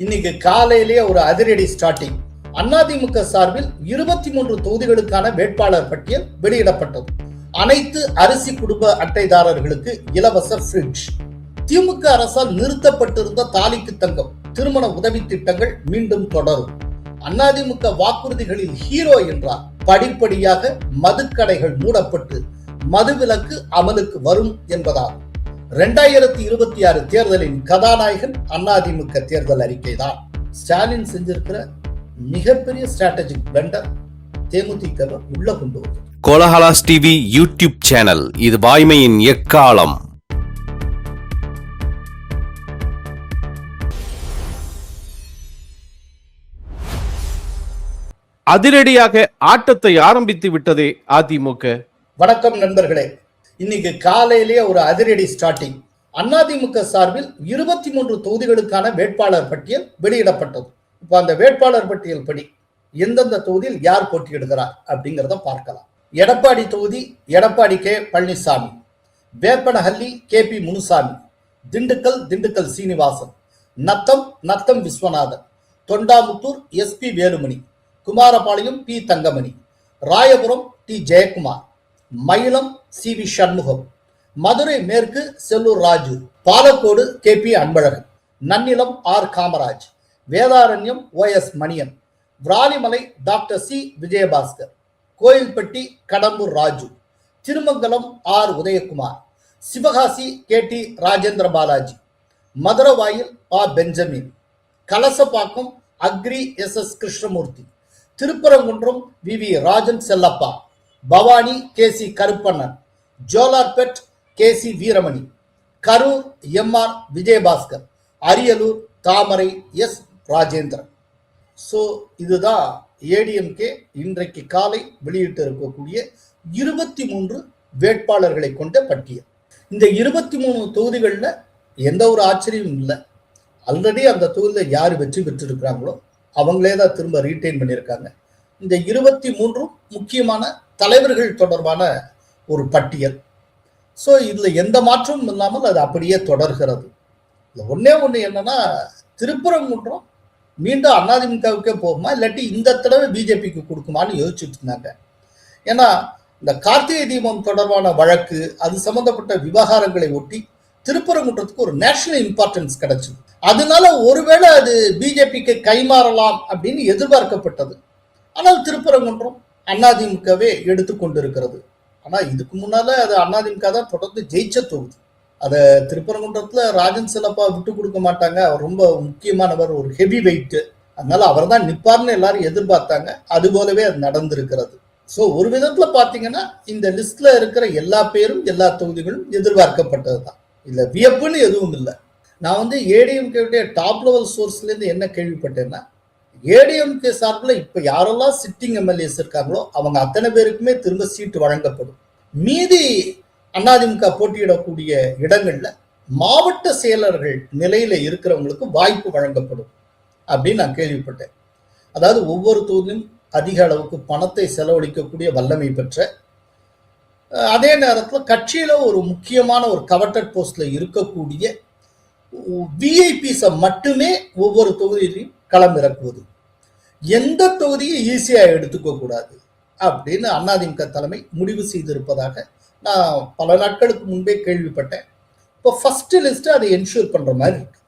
இன்னைக்கு காலையிலேயே ஒரு அதிரடி ஸ்டார்டிங். அதிமுக சார்பில் 23 தொகுதிகளுக்கான வேட்பாளர் பட்டியல் வெளியிடப்பட்டது. அனைத்து அரிசி குடும்ப அட்டைதாரர்களுக்கு இலவச ஃப்ரிட்ஜ். திமுக அரசால் நிறுத்தப்பட்டிருந்த தாலிக்கு தங்கம் திருமண உதவி திட்டங்கள் மீண்டும் தொடரும். அதிமுக வாக்குறுதிகளில் ஹீரோ என்றார். படிப்படியாக மதுக்கடைகள் மூடப்பட்டு மதுவிலக்கு அமலுக்கு வரும் என்பதால் 2026 தேர்தலின் கதாநாயகன் அதிமுக தேர்தல் அறிக்கை தான். ஸ்டாலின் செஞ்சிருக்கிற மிகப்பெரிய ஸ்ட்ராட்டஜிக் பிளண்டர் தேமுதிக உள்ள கொண்டு வந்தது. கோலஹலாஸ் டிவி யூடியூப் சேனல், இது வாய்மையின் எக்காலம். அதிரடியாக ஆட்டத்தை ஆரம்பித்து விட்டதே அதிமுக. வணக்கம் நண்பர்களே. இன்னைக்கு காலையிலேயே ஒரு அதிரடி ஸ்டார்டிங். அதிமுக சார்பில் 23 தொகுதிகளுக்கான வேட்பாளர் பட்டியல் வெளியிடப்பட்டது. இப்போ அந்த வேட்பாளர் பட்டியல் படி எந்தெந்த தொகுதியில் யார் போட்டியிடுகிறார் அப்படிங்கிறத பார்க்கலாம். எடப்பாடி தொகுதி Edappadi K Palaniswami, Veppanahalli K P Munusamy, Dindigul Srinivasan, Natham Viswanathan, Thondamuthur S P Velumani, Kumarapalayam P Thangamani, Royapuram D Jayakumar, Mailam C V Shanmugam, Madurai மேற்கு Sellur Raju, Palacode K P Anbalagan, Nannilam R Kamaraj, Vedaranyam O S Manian, Viralimalai doctor C Vijayabaskar, Kovilpatti Kadambur Raju, Thirumangalam R Udhayakumar, Sivakasi K T Rajendra Balaji, Maduravoyal ஆ Benjamin, Kalasapakkam agri S S Krishnamurthy, Thiruparankundram V we Rajan Chellappa, Bhavani K C Karuppannan, Jolarpet K C Veeramani, Karur M R Vijayabaskar, Ariyalur Thamarai S Rajendran. So இதுதான் ஏடிஎம்கே இன்றைக்கு காலை வெளியிட்டு இருக்கக்கூடிய 23 வேட்பாளர்களை கொண்ட பட்டியல். இந்த 23 தொகுதிகளில் எந்த ஒரு ஆச்சரியமும் இல்லை. ஆல்ரெடி அந்த தொகுதியில் யார் வெற்றி பெற்றிருக்கிறாங்களோ அவங்களே தான் திரும்ப ரீட்டைன் பண்ணியிருக்காங்க. இந்த 23 முக்கியமான தலைவர்கள் தொடர்பான ஒரு பட்டியல். ஸோ இதில் எந்த மாற்றமும் இல்லாமல் அது அப்படியே தொடர்கிறது. இல்லை ஒன்னே ஒன்று என்னன்னா, திருப்பரங்குன்றம் மீண்டும் அதிமுகவுக்கே போகுமா இல்லாட்டி இந்த தடவை பிஜேபிக்கு கொடுக்குமான்னு யோசிச்சுட்டு இருந்தாங்க. ஏன்னா இந்த கார்த்திகை தீபம் தொடர்பான வழக்கு, அது சம்பந்தப்பட்ட விவகாரங்களை ஒட்டி திருப்பரங்குன்றத்துக்கு ஒரு நேஷனல் இம்பார்ட்டன்ஸ் கிடைச்சது. அதனால ஒருவேளை அது பிஜேபிக்கு கைமாறலாம் அப்படின்னு எதிர்பார்க்கப்பட்டது. ஆனால் திருப்பரங்குன்றம் அதிமுகவே எடுத்துக்கொண்டிருக்கிறது. ஆனால் இதுக்கு முன்னால அது அதிமுக தான் தொடர்ந்து ஜெயிச்ச தொகுதி. அதை திருப்பரங்குன்றத்துல ராஜன் செல்லப்பா விட்டு கொடுக்க மாட்டாங்க. அவர் ரொம்ப முக்கியமானவர், ஒரு ஹெவி வெயிட். அதனால அவர் தான் நிப்பார்னு எல்லாரும் எதிர்பார்த்தாங்க. அது போலவே அது நடந்திருக்கிறது. ஸோ ஒரு விதத்துல பாத்தீங்கன்னா இந்த லிஸ்ட்ல இருக்கிற எல்லா பேரும் எல்லா தொகுதிகளும் எதிர்பார்க்கப்பட்டது தான். இல்லை வியப்புன்னு எதுவும் இல்லை. நான் ஏடிஎம்கே டாப் லெவல் சோர்ஸ்ல இருந்து என்ன கேள்விப்பட்டேன்னா, ஏடிஎம்கே சார்பில் இப்ப யாரெல்லாம் சிட்டிங் எம்எல்ஏஸ் இருக்காங்களோ அவங்க அத்தனை பேருக்குமே திரும்ப சீட்டு வழங்கப்படும். மீதி அதிமுக போட்டியிடக்கூடிய இடங்கள்ல மாவட்ட செயலர்கள் நிலையில இருக்கிறவங்களுக்கு வாய்ப்பு வழங்கப்படும் அப்படின்னு நான் கேள்விப்பட்டேன். அதாவது ஒவ்வொரு தொகுதியும் அதிக அளவுக்கு பணத்தை செலவழிக்கக்கூடிய வல்லமை பெற்ற, அதே நேரத்தில் கட்சியில ஒரு முக்கியமான ஒரு கவர்டட் போஸ்ட்ல இருக்கக்கூடிய விஐபிஸை மட்டுமே ஒவ்வொரு தொகுதியிலையும் களமிறக்குவது. எந்த தொகுதியை ஈஸியா எடுத்துக்க கூடாது அப்படின்னு அதிமுக தலைமை முடிவு செய்திருப்பதாக நான் பல நாட்களுக்கு முன்பே கேள்விப்பட்டேன். இப்போ ஃபர்ஸ்ட் லிஸ்ட் அதை என்ஷூர் பண்ற மாதிரி இருக்கு.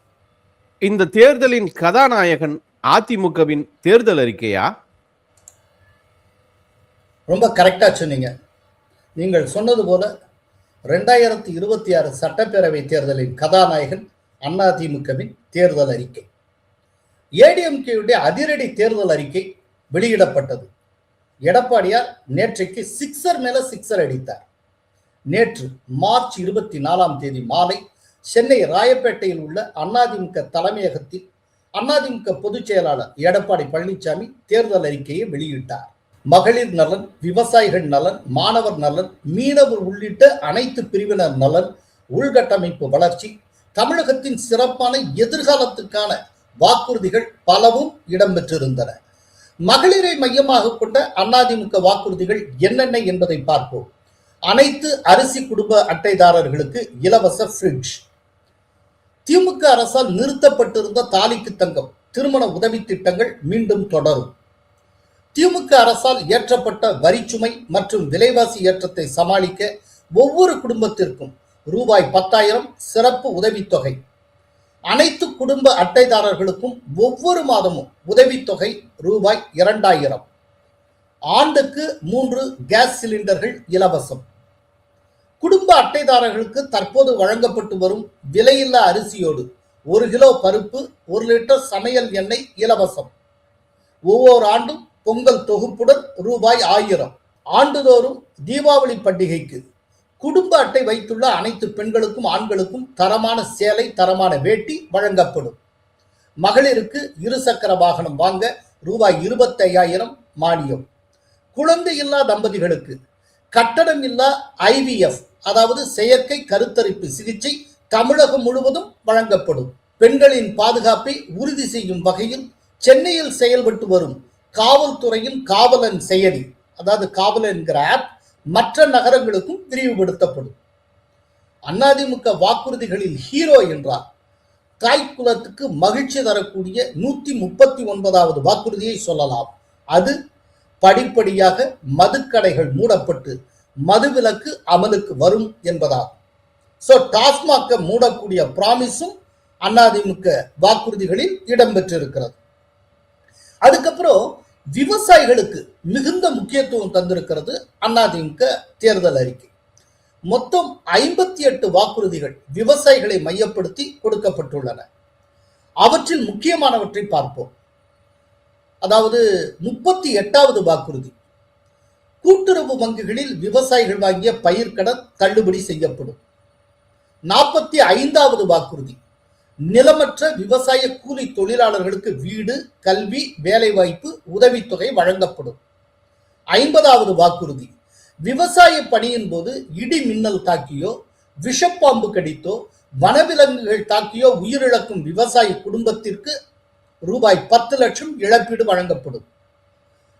இந்த தேர்தலின் கதாநாயகன் அதிமுகவின் தேர்தல் அறிக்கையா? ரொம்ப கரெக்டா சொன்னீங்க. நீங்கள் சொன்னது போல 2026 சட்டப்பேரவை தேர்தலின் கதாநாயகன் அதிமுகவின் தேர்தல் அறிக்கை. ஏடிஎம்கேயுடைய அதிரடி தேர்தல் அறிக்கை வெளியிடப்பட்டது. எடப்பாடியார் நேற்றைக்கு சிக்ஸர் மேல சிக்ஸர் அடித்தார். நேற்று மார்ச் 24 மாலை சென்னை ராயப்பேட்டையில் உள்ள அதிமுக தலைமையகத்தில் அதிமுக பொதுச் செயலாளர் எடப்பாடி பழனிசாமி தேர்தல் அறிக்கையை வெளியிட்டார். மகளிர் நலன், விவசாயிகள் நலன், மாணவர் நலன், மீனவர் உள்ளிட்ட அனைத்து பிரிவினர் நலன், உள்கட்டமைப்பு வளர்ச்சி, தமிழகத்தின் சிறப்பான எதிர்காலத்துக்கான வாக்குறுதிகள் பலவும் இடம்பெற்றிருந்தன. மகளிரை மையமாக கொண்ட அதிமுக வாக்குறுதிகள் என்னென்ன என்பதை பார்ப்போம். அனைத்து அரிசி குடும்ப அட்டைதாரர்களுக்கு இலவச ஃப்ரிட்ஜ். திமுக அரசால் நிறுத்தப்பட்டிருந்த தாலிக்கு தங்கம் திருமண உதவி திட்டங்கள் மீண்டும் தொடரும். திமுக அரசால் ஏற்றப்பட்ட வரிச்சுமை மற்றும் விலைவாசி ஏற்றத்தை சமாளிக்க ஒவ்வொரு குடும்பத்திற்கும் ரூபாய் 10,000 சிறப்பு உதவித்தொகை. அனைத்து குடும்ப அட்டைதாரர்களுக்கும் ஒவ்வொரு மாதமும் உதவித்தொகை ரூபாய் 2,000. ஆண்டுக்கு 3 கேஸ் சிலிண்டர்கள் இலவசம். குடும்ப அட்டைதாரர்களுக்கு தற்போது வழங்கப்பட்டு வரும் விலையில்லா அரிசியோடு 1 கிலோ பருப்பு, 1 லிட்டர் சமையல் எண்ணெய் இலவசம். ஒவ்வொரு ஆண்டும் பொங்கல் தொகுப்புடன் ரூபாய் 1000. ஆண்டுதோறும் தீபாவளி பண்டிகைக்கு குடும்ப அட்டை வைத்துள்ள அனைத்து பெண்களுக்கும் ஆண்களுக்கும் தரமான சேலை, தரமான வேட்டி வழங்கப்படும். மகளிருக்கு 2 சக்கர வாகனம் வாங்க ரூபாய் 25,000 மானியம். குழந்தை இல்லா தம்பதிகளுக்கு கட்டணம் இல்லா IVF, அதாவது செயற்கை கருத்தரிப்பு சிகிச்சை தமிழகம் முழுவதும் வழங்கப்படும். பெண்களின் பாதுகாப்பை உறுதி செய்யும் வகையில் சென்னையில் செயல்பட்டு வரும் காவல்துறையின் காவலன் செயலி, அதாவது காவலன் என்கிற ஆப் மற்ற நகரங்களுக்கும் விரிவுபடுத்தப்படும். அதிமுக வாக்குறுதிகளில் ஹீரோ என்றார் தாய்க்குலத்துக்கு மகிழ்ச்சி தரக்கூடிய 139வது வாக்குறுதியை சொல்லலாம். அது படிப்படியாக மதுக்கடைகள் மூடப்பட்டு மதுவிலக்கு அமலுக்கு வரும் என்பதாகும். சோ டாஸ்மாக மூடக்கூடிய பிராமிஸும் அதிமுக வாக்குறுதிகளில் இடம்பெற்றிருக்கிறது. அதுக்கப்புறம் விவசாயிகளுக்கு மிகுந்த முக்கியத்துவம் தந்திருக்கிறது அதிமுக தேர்தல் அறிக்கை. மொத்தம் 58 வாக்குறுதிகள் விவசாயிகளை மையப்படுத்தி கொடுக்கப்பட்டுள்ளன. அவற்றில் முக்கியமானவற்றை பார்ப்போம். அதாவது 38வது வாக்குறுதி, கூட்டுறவு வங்கிகளில் விவசாயிகள் வாங்கிய பயிர்க்கடன் தள்ளுபடி செய்யப்படும். 45வது வாக்குறுதி, நிலமற்ற விவசாய கூலி தொழிலாளர்களுக்கு வீடு, கல்வி, வேலைவாய்ப்பு உதவித்தொகை வழங்கப்படும். 50வது வாக்குறுதி, விவசாய பணியின் போது இடி மின்னல் தாக்கியோ, விஷப்பாம்பு கடித்தோ, வனவிலங்குகள் தாக்கியோ உயிரிழக்கும் விவசாய குடும்பத்திற்கு ரூபாய் 10 லட்சம் இழப்பீடு வழங்கப்படும்.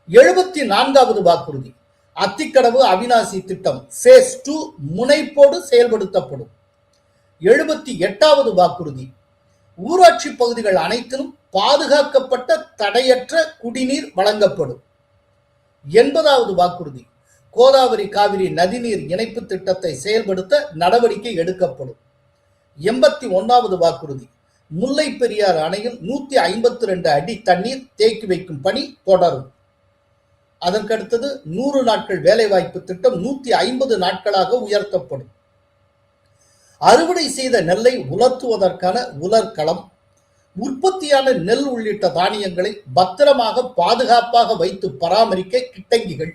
74வது வாக்குறுதி, அத்திக்கடவு அவிநாசி திட்டம் phase 2 முனைப்போடு செயல்படுத்தப்படும். 78வது வாக்குறுதி, ஊராட்சி பகுதிகள் அனைத்திலும் பாதுகாக்கப்பட்ட தடையற்ற குடிநீர் வழங்கப்படும். 80வது வாக்குறுதி, கோதாவரி காவிரி நதிநீர் இணைப்பு திட்டத்தை செயல்படுத்த நடவடிக்கை எடுக்கப்படும். 81வது வாக்குறுதி, முல்லை பெரியாறு அணையில் 152 அடி தண்ணீர் தேக்கி வைக்கும் பணி தொடரும். அதற்கடுத்தது 100 நாட்கள் வேலைவாய்ப்பு திட்டம் 150 நாட்களாக உயர்த்தப்படும். அறுவடை செய்த நெல்லை உலர்த்துவதற்கான உலர்களம், உற்பத்தியான நெல் உள்ளிட்ட தானியங்களை பத்திரமாக பாதுகாப்பாக வைத்து பராமரிக்க கிட்டங்கிகள்,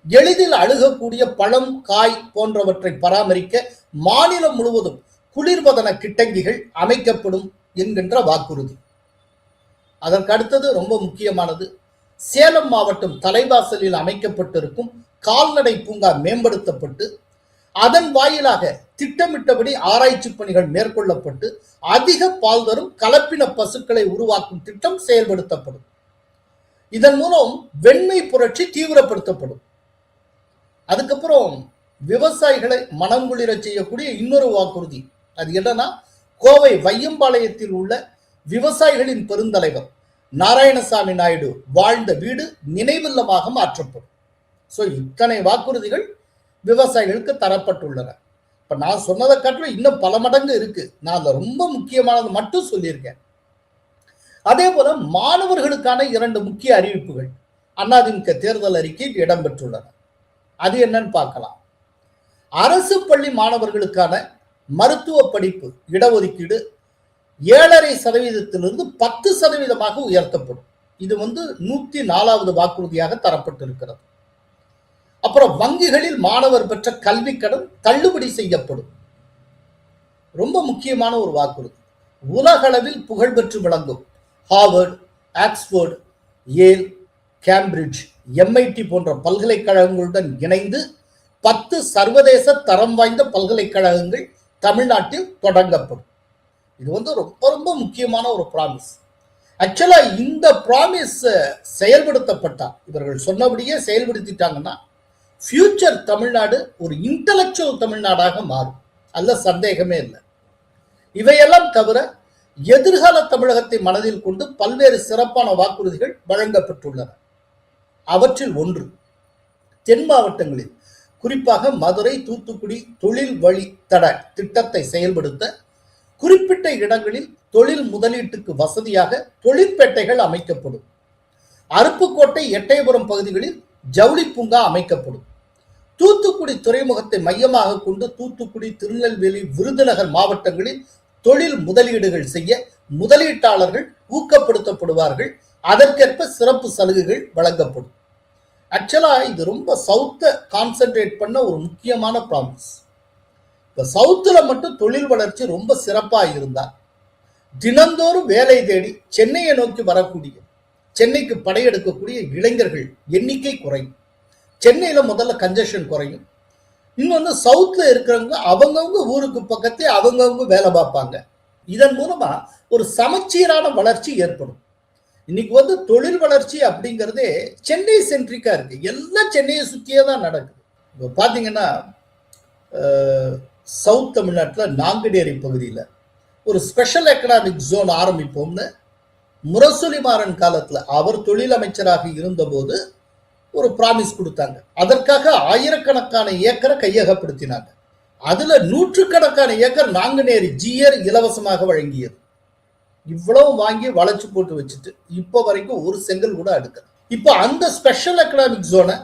எளிதில் அணுகக்கூடிய பழம், காய் போன்றவற்றை பராமரிக்க மாநிலம் முழுவதும் குளிர்பதன கிட்டங்கிகள் அமைக்கப்படும் என்கின்ற வாக்குறுதி. அதற்கு அடுத்தது ரொம்ப முக்கியமானது, சேலம் மாவட்டம் தலைவாசலில் அமைக்கப்பட்டிருக்கும் கால்நடை பூங்கா மேம்படுத்தப்பட்டு அதன் வாயிலாக திட்டமிட்டபடி ஆராய்ச்சி பணிகள் மேற்கொள்ளப்பட்டு அதிக பால் தரும் கலப்பின பசுக்களை உருவாக்கும் திட்டம் செயல்படுத்தப்படும். இதன் மூலம் வெண்மை புரட்சி தீவிரப்படுத்தப்படும். அதுக்கப்புறம் விவசாயிகளை மனம் குளிர செய்யக்கூடிய இன்னொரு வாக்குறுதி, அது என்னன்னா, கோவை வையம்பாளையத்தில் உள்ள விவசாயிகளின் பெருந்தலைவர் நாராயணசாமி நாயுடு வாழ்ந்த வீடு நினைவில்லமாக மாற்றப்படும். ஸோ இத்தனை வாக்குறுதிகள் விவசாயிகளுக்கு தரப்பட்டுள்ளன. இப்ப நான் சொன்னதை காட்டிலும் இன்னும் பல மடங்கு இருக்கு. நான் அதை ரொம்ப முக்கியமானது மட்டும் சொல்லியிருக்கேன். அதே போல மாணவர்களுக்கான 2 முக்கிய அறிவிப்புகள் அதிமுக தேர்தல் அறிக்கையில் இடம்பெற்றுள்ளன. அது என்னன்னு பார்க்கலாம். அரசு பள்ளி மாணவர்களுக்கான மருத்துவ படிப்பு இடஒதுக்கீடு 7.5% 10% உயர்த்தப்படும். இது 104வது வாக்குறுதியாக தரப்பட்டிருக்கிறது. அப்புறம் வங்கிகளில் மாணவர் பெற்ற கல்வி கடன் தள்ளுபடி செய்யப்படும். ரொம்ப முக்கியமான ஒரு வாக்குறுதி. உலகளவில் புகழ்பெற்று விளங்கும் ஹார்வர்ட், ஆக்ஸ்போர்ட், ஏல், கேம்பிரிட்ஜ், MIT போன்ற பல்கலைக்கழகங்களுடன் இணைந்து 10 சர்வதேச தரம் வாய்ந்த பல்கலைக்கழகங்கள் தமிழ்நாட்டில் தொடங்கப்படும். இது ரொம்ப ரொம்ப முக்கியமான ஒரு ப்ராமிஸ். ஆக்சுவலா இந்த ப்ராமிஸ் செயல்படுத்தப்பட்டா, இவர்கள் சொன்னபடியே செயல்படுத்திட்டாங்கன்னா ஃபியூச்சர் தமிழ்நாடு ஒரு இன்டலெக்சுவல் தமிழ்நாடாக மாறும். அல்ல சந்தேகமே இல்லை. இவையெல்லாம் தவிர எதிர்கால தமிழகத்தை மனதில் கொண்டு பல்வேறு சிறப்பான வாக்குறுதிகள் வழங்கப்பட்டுள்ளன. அவற்றில் ஒன்று, தென் மாவட்டங்களில் குறிப்பாக மதுரை, தூத்துக்குடி தொழில் வழித்தட திட்டத்தை செயல்படுத்த குறிப்பிட்ட இடங்களில் தொழில் முதலீட்டுக்கு வசதியாக தொழிற்பேட்டைகள் அமைக்கப்படும். அருப்புக்கோட்டை, எட்டயபுரம் பகுதிகளில் ஜவுளி பூங்கா அமைக்கப்படும். தூத்துக்குடி துறைமுகத்தை மையமாக கொண்டு தூத்துக்குடி, திருநெல்வேலி, விருதுநகர் மாவட்டங்களில் தொழில் முதலீடுகள் செய்ய முதலீட்டாளர்கள் ஊக்கப்படுத்தப்படுவார்கள். அதற்கேற்ப சிறப்பு சலுகைகள் வழங்கப்படும். ஆக்சுவலா இது ரொம்ப சவுத்தை கான்சென்ட்ரேட் பண்ண ஒரு முக்கியமான ப்ராமிஸ். இப்ப சவுத்துல மட்டும் தொழில் வளர்ச்சி ரொம்ப சிறப்பா இருந்தா தினந்தோறும் வேலை தேடி சென்னையை நோக்கி வரக்கூடிய, சென்னைக்கு படையெடுக்கக்கூடிய இளைஞர்கள் எண்ணிக்கை குறையும். சென்னையில முதல்ல கன்ஜெஷன் குறையும். இன்னொன்னு, சவுத்ல இருக்கிறவங்க அவங்கவுங்க ஊருக்கு பக்கத்தே அவங்கவுங்க வேலை பார்ப்பாங்க. இதன் மூலமா ஒரு சமச்சீரான வளர்ச்சி ஏற்படும். இன்னைக்கு தொழில் வளர்ச்சி அப்படிங்கிறதே சென்னை சென்ட்ரிக்கா இருக்கு. எல்லாம் சென்னையை சுற்றியே தான் நடக்குது. இப்போ பாத்தீங்கன்னா சவுத் தமிழ்நாட்டில் நாங்குநேரி பகுதியில் ஒரு ஸ்பெஷல் எக்கனாமிக் ஜோன் ஆரம்பிப்போம்னு முரசொலி மாறன் காலத்தில் அவர் தொழில் அமைச்சராக இருந்தபோது ஒரு ப்ராமிஸ் கொடுத்தாங்க. அதற்காக ஆயிரக்கணக்கான ஏக்கரை கையகப்படுத்தினாங்க. அதுல நூற்றுக்கணக்கான ஏக்கர் நாங்குநேரி ஜிஆர் இலவசமாக வழங்கியது. இவ்வளவு வாங்கி வளைச்சு போட்டு வச்சுட்டு இப்ப வரைக்கும் ஒரு செங்கல் கூட அடுக்கல. இப்போ அந்த ஸ்பெஷல் எக்கனாமிக் ஜோனை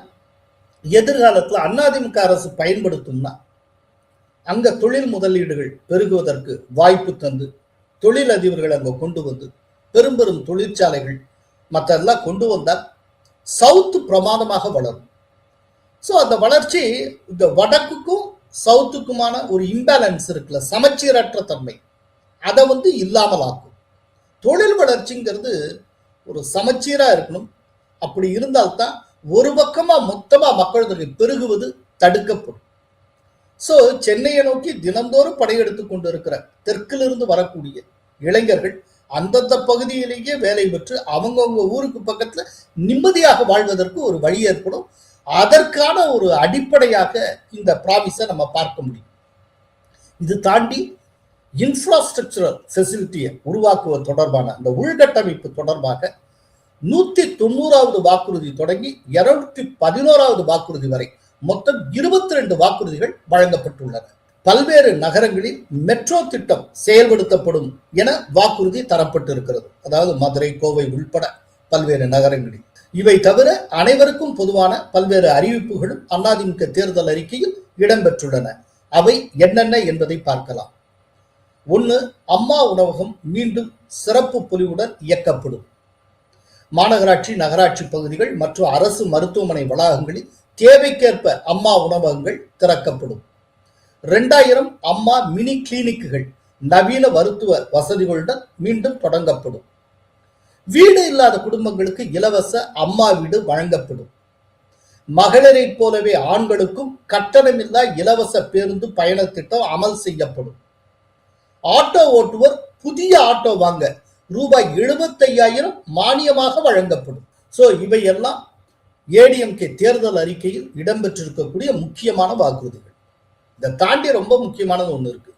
எதிர்காலத்தில் அதிமுக அரசு பயன்படுத்தும்னா அங்க தொழில் முதலீடுகள் பெருகுவதற்கு வாய்ப்பு தந்து தொழில் அதிபர்கள் அங்க கொண்டு வந்து பெரும் பெரும் தொழிற்சாலைகள் மற்றெல்லாம் கொண்டு வந்தால் சவுத் பிரமாதமாக வளரும். ஸோ அந்த வளர்ச்சி இந்த வடக்குக்கும் சவுத்துக்குமான ஒரு இம்பேலன்ஸ் இருக்குல்ல, சமச்சீரற்ற தன்மை, அதை இல்லாமல் ஆக்கும். தொழில் வளர்ச்சிங்கிறது ஒரு சமச்சீரா இருக்கணும். அப்படி இருந்தால்தான் ஒரு பக்கமா மொத்தமா மக்கள் தொகை பெருகுவது தடுக்கப்படும். ஸோ சென்னையை நோக்கி தினந்தோறும் படையெடுத்து கொண்டு இருக்கிற தெற்கிலிருந்து வரக்கூடிய இளைஞர்கள் அந்தந்த பகுதியிலேயே வேலை பெற்று அவங்கவுங்க ஊருக்கு பக்கத்துல நிம்மதியாக வாழ்வதற்கு ஒரு வழி ஏற்படும். அதற்கான ஒரு அடிப்படையாக இந்த ப்ராமிஸை நம்ம பார்க்க முடியும். இது தாண்டி இன்ஃப்ராஸ்ட்ரக்சரல் ஃபெசிலிட்டியை உருவாக்குவது தொடர்பான அந்த உள்கட்டமைப்பு தொடர்பாக 190வது வாக்குறுதி தொடங்கி 211வது வாக்குறுதி வரை மொத்தம் 22 வாக்குறுதிகள் வழங்கப்பட்டுள்ளன. பல்வேறு நகரங்களில் மெட்ரோ திட்டம் செயல்படுத்தப்படும் என வாக்குறுதி தரப்பட்டிருக்கிறது. அதாவது மதுரை, கோவை உள்பட பல்வேறு நகரங்களில். இவை தவிர அனைவருக்கும் பொதுவான பல்வேறு அறிவிப்புகளும் அதிமுக தேர்தல் அறிக்கையில் இடம்பெற்றுள்ளன. அவை என்னென்ன என்பதை பார்க்கலாம். 1. அம்மா உணவகம் மீண்டும் சிறப்பு பொலிவுடன் இயக்கப்படும். மாநகராட்சி, நகராட்சி பகுதிகள் மற்றும் அரசு மருத்துவமனை வளாகங்களில் தேவைக்கேற்ப அம்மா உணவகங்கள் திறக்கப்படும். 2000 அம்மா மினி கிளினிக்குகள் நவீன மருத்துவ வசதிகளுடன் மீண்டும் தொடங்கப்படும். வீடு இல்லாத குடும்பங்களுக்கு இலவச அம்மா வீடு வழங்கப்படும். மகளிரை போலவே ஆண்களுக்கும் கட்டணமில்லா இலவச பேருந்து பயண திட்டம் அமல் செய்யப்படும். ஆட்டோ ஓட்டுவர் புதிய ஆட்டோ வாங்க ரூபாய் 75,000 மானியமாக வழங்கப்படும். சோ இவையெல்லாம் ஏடிஎம்கே தேர்தல் அறிக்கையில் இடம்பெற்றிருக்கக்கூடிய முக்கியமான வாக்குறுதிகள். இதை தாண்டி ரொம்ப முக்கியமானது ஒண்ணு இருக்கு.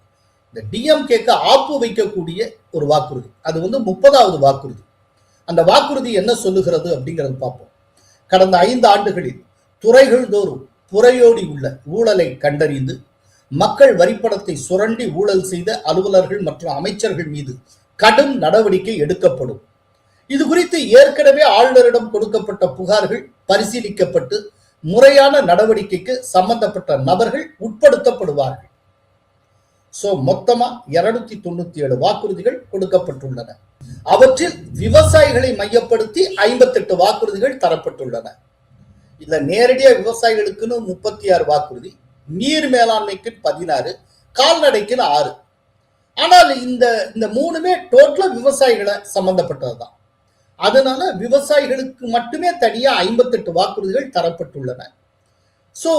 இந்த டிஎம்கேக்கு ஆப்பு வைக்கக்கூடிய ஒரு வாக்குறுதி, அது 30வது வாக்குறுதி. அந்த வாக்குறுதி என்ன சொல்லுகிறது அப்படிங்கிறது பார்ப்போம். கடந்த 5 ஆண்டுகளில் துறைகள் தோறும் புறையோடி உள்ள ஊழலை கண்டறிந்து மக்கள் வரிப்பணத்தை சுரண்டி ஊழல் செய்த அலுவலர்கள் மற்றும் அமைச்சர்கள் மீது கடும் நடவடிக்கை எடுக்கப்படும். இது குறித்து ஏற்கனவே ஆளுநரிடம் கொடுக்கப்பட்ட புகார்கள் பரிசீலிக்கப்பட்டு முறையான நடவடிக்கைக்கு சம்பந்தப்பட்ட நபர்கள் உட்படுத்தப்படுவார்கள். சோ மொத்தமா 297 வாக்குறுதிகள் கொடுக்கப்பட்டுள்ளன. அவற்றில் விவசாயிகளை மையப்படுத்தி 58 வாக்குறுதிகள் தரப்பட்டுள்ளன. இதுல நேரடியா விவசாயிகளுக்குன்னு 36 வாக்குறுதி, நீர் மேலாண்மைக்கு 16, கால்நடைக்கு 6. ஆனால் இந்த மூணுமே டோட்டலா விவசாயிகளை சம்பந்தப்பட்டதுதான். அதனால விவசாயிகளுக்கு மட்டுமே தனியா 58 வாக்குறுதிகள் தரப்பட்டுள்ளன. சோ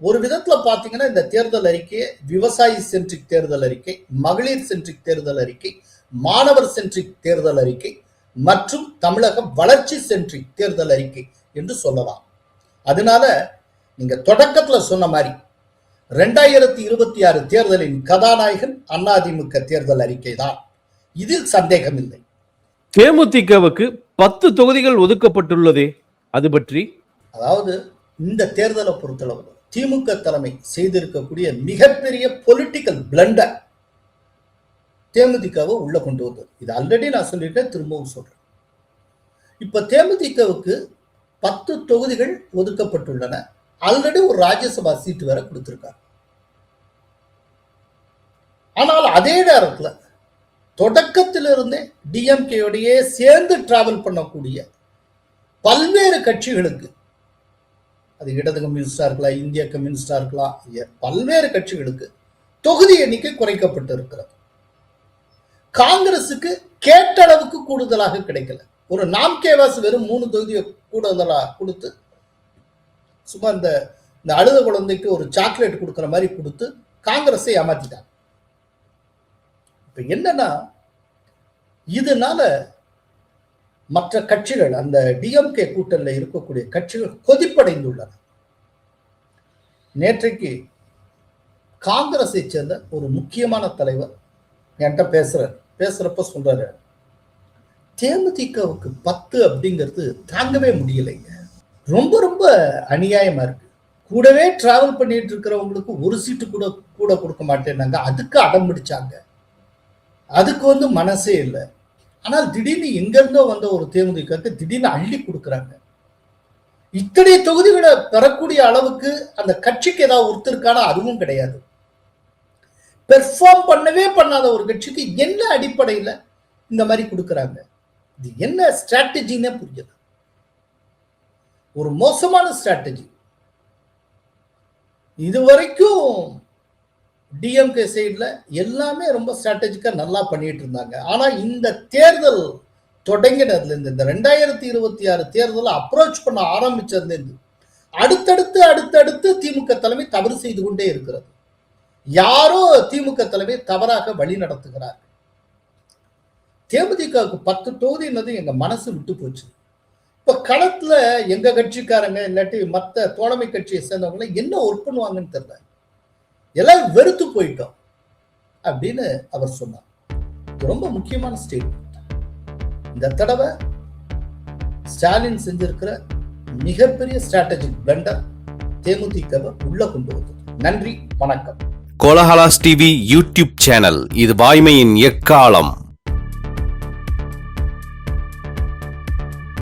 ஒரு விதத்துல பாத்தீங்கன்னா இந்த தேர்தல் அறிக்கையை விவசாயி சென்ட்ரிக் தேர்தல் அறிக்கை, மகளிர் சென்ட்ரிக் தேர்தல் அறிக்கை, மாணவர் சென்ட்ரிக் தேர்தல் அறிக்கை மற்றும் தமிழக வளர்ச்சி சென்ட்ரிக் தேர்தல் அறிக்கை என்று சொல்லலாம். அதனால நீங்க தொடக்கத்துல சொன்ன மாதிரி 2026 தேர்தலின் கதாநாயகன் அதிமுக தேர்தல் அறிக்கை தான். இதில் சந்தேகமில்லை. தேமுதிகவுக்கு 10 தொகுதிகள் ஒதுக்கப்பட்டுள்ளதே, அது பற்றி? அதாவது இந்த தேர்தலை பொறுத்தளவு திமுக தலைமை செய்திருக்கக்கூடிய மிகப்பெரிய பொலிட்டிக்கல் பிளண்டர் தேமுதிகவை உள்ள கொண்டு வந்தது. இது ஆல்ரெடி நான் சொல்லிட்டேன், திரும்பவும் சொல்றேன். இப்ப தேமுதிகவுக்கு 10 தொகுதிகள் ஒதுக்கப்பட்டுள்ளன. ஆல்ரெடி ஒரு ராஜ்யசபா சீட்டு வேற கொடுத்திருக்காங்க. ஆனால் அதே நேரத்தில் தொடக்கத்திலிருந்தே டிஎம்கேயோடையே சேர்ந்து டிராவல் பண்ணக்கூடிய பல்வேறு கட்சிகளுக்கு, அது இடது கம்யூனிஸ்டா இருக்கலாம், இந்திய கம்யூனிஸ்டா இருக்கலாம், பல்வேறு கட்சிகளுக்கு தொகுதி எண்ணிக்கை குறைக்கப்பட்டு இருக்கிறது. காங்கிரசுக்கு கேட்ட அளவுக்கு கூடுதலாக கிடைக்கல. ஒரு நாம் கேவாஸ் வெறும் 3 தொகுதியை கூடுதலாக கொடுத்து, சும்மா இந்த அழுத குழந்தைக்கு ஒரு சாக்லேட் கொடுக்குற மாதிரி கொடுத்து காங்கிரஸை ஏமாத்திட்டாங்க. இப்ப என்னன்னா, இதனால மற்ற கட்சிகள், அந்த டிஎம்கே கூட்டணியில் இருக்கக்கூடிய கட்சிகள் கொதிப்படைந்துள்ளன. நேற்றைக்கு காங்கிரஸை சேர்ந்த ஒரு முக்கியமான தலைவர் என்கிட்ட பேசுறப்ப சொல்றாரு, தேமுதிகவுக்கு 10 அப்படிங்கிறது தாங்கவே முடியலைங்க, ரொம்ப ரொம்ப அநியாயமா இருக்கு. கூடவே டிராவல் பண்ணிட்டு இருக்கிறவங்களுக்கு ஒரு சீட்டு கூட கொடுக்க மாட்டேன்னாங்க. அதுக்கு அடம் பிடிச்சாங்க. அதுக்கு மனசே இல்லை. ஆனால் திடீர்னு எங்க இருந்தோ வந்த ஒரு தேமுதிகக்கு திடீர்னு அள்ளி கொடுக்குறாங்க. இத்தனை தொகுதிகளை பெறக்கூடிய அளவுக்கு அந்த கட்சிக்கு ஏதாவது ஒருத்தருக்கான அதுவும் கிடையாது. பெர்ஃபார்ம் பண்ணவே பண்ணாத ஒரு கட்சிக்கு என்ன அடிப்படையில் இந்த மாதிரி கொடுக்குறாங்க? இது என்ன ஸ்ட்ராட்டஜின்னே புரியல. ஒரு மோசமான ஸ்ட்ராட்டஜி. இதுவரைக்கும் டிஎம்கே சைட்ல எல்லாமே ரொம்ப ஸ்ட்ராட்டஜிக்கா நல்லா பண்ணிட்டு இருந்தாங்க. ஆனா இந்த தேர்தல் தொடங்கினதுல இருந்து, இந்த 2026 தேர்தலை அப்ரோச் பண்ண ஆரம்பிச்சதுல இருந்து அடுத்தடுத்து திமுக தலைமை தவறு செய்து கொண்டே இருக்கிறது. யாரோ திமுக தலைமை தவறாக வழி நடத்துகிறார். தேமுதிகவுக்கு 10 தொகுதி என்னது எங்க மனசு விட்டு போச்சு. இப்ப களத்துல எங்க கட்சிக்காரங்க இல்லாட்டி மற்ற தோழமை கட்சியை சேர்ந்தவங்க என்ன ஒர்க் பண்ணுவாங்கன்னு தெரியல. எல்லாம் வெறுத்து போயிட்டோம் அப்படின்னு அவர் சொன்னார். ரொம்ப முக்கியமான ஸ்டேட்மெண்ட். இந்த தடவை ஸ்டாலின் செஞ்சிருக்கிற மிகப்பெரிய ஸ்ட்ராட்டஜிக் பிளண்டர் தேமுதிகவை உள்ள கொண்டு வந்தது. நன்றி, வணக்கம். கோலஹலாஸ் டிவி யூடியூப் சேனல், இது வாய்மையின் எக்காலம்.